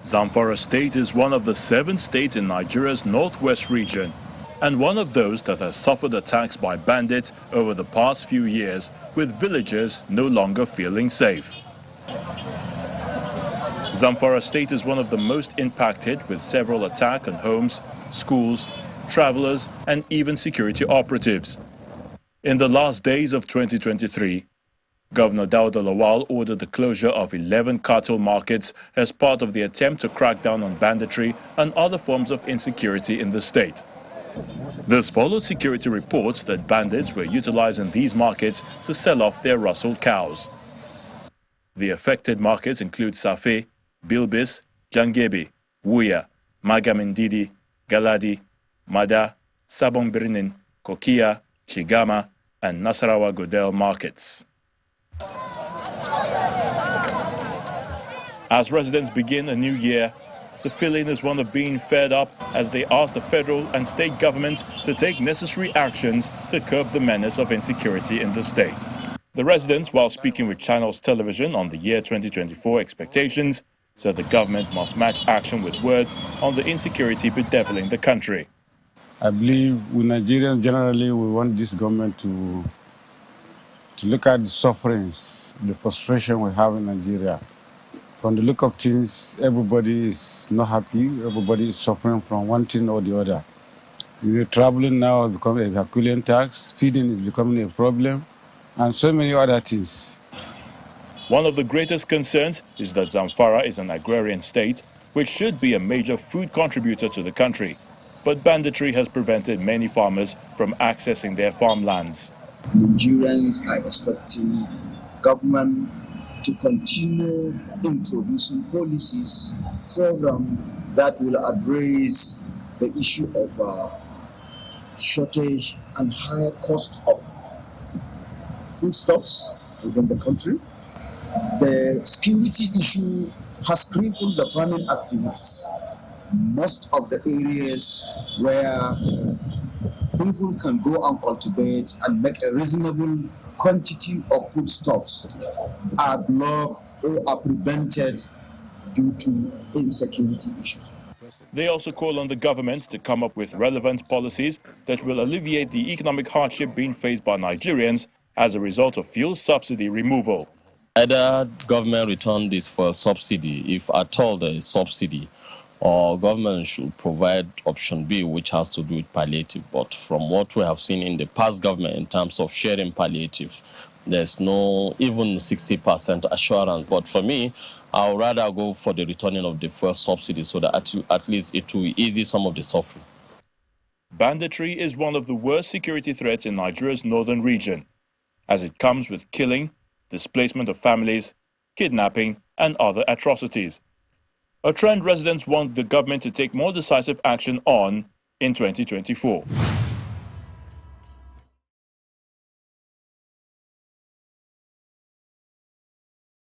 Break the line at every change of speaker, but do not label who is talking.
Zamafara state is one of the 7 states in Nigeria's northwest region, and one of those that has suffered attacks by bandits over the past few years, with villagers no longer feeling safe. Zamafara state is one of the most impacted, with several attacks on homes, schools, travelers, and even security operatives. In the last days of 2023, Governor Dauda Lawal ordered the closure of 11 cattle markets as part of the attempt to crack down on banditry and other forms of insecurity in the state. This followed security reports that bandits were utilizing these markets to sell off their rustled cows. The affected markets include Safe, Bilbis, Jangebe, Wuya, Magamindidi, Galadi, Mada, Sabon Birnin, Kokia, Chigama, and Nasarawa Godel markets. As residents begin a new year, the feeling is one of being fed up as they ask the federal and state governments to take necessary actions to curb the menace of insecurity in the state. The residents, while speaking with Channels Television on the year 2024 expectations, said the government must match action with words on the insecurity bedeviling the country.
I believe we Nigerians generally, we want this government to look at the sufferings, the frustration we have in Nigeria. From the look of things, everybody is not happy. Everybody is suffering from one thing or the other. We're traveling now has become a Herculean tax. Feeding is becoming a problem, and so many other things.
One of the greatest concerns is that Zamafara is an agrarian state, which should be a major food contributor to the country. But banditry has prevented many farmers from accessing their farmlands.
Nigerians are expecting government to continue introducing policies, programs that will address the issue of shortage and higher cost of foodstuffs within the country. The security issue has crippled the farming activities. Most of the areas where people can go and cultivate and make a reasonable quantity of foodstuffs are blocked or are prevented due to insecurity issues.
They also call on the government to come up with relevant policies that will alleviate the economic hardship being faced by Nigerians as a result of fuel subsidy removal.
Either government return this for a subsidy, if at all there is subsidy, or government should provide option B, which has to do with palliative. But from what we have seen in the past government in terms of sharing palliative, there's no even 60% assurance. But for me, I would rather go for the returning of the first subsidy so that at least it will ease some of the suffering.
Banditry is one of the worst security threats in Nigeria's northern region, as it comes with killing, displacement of families, kidnapping, and other atrocities. A trend residents want the government to take more decisive action on in 2024.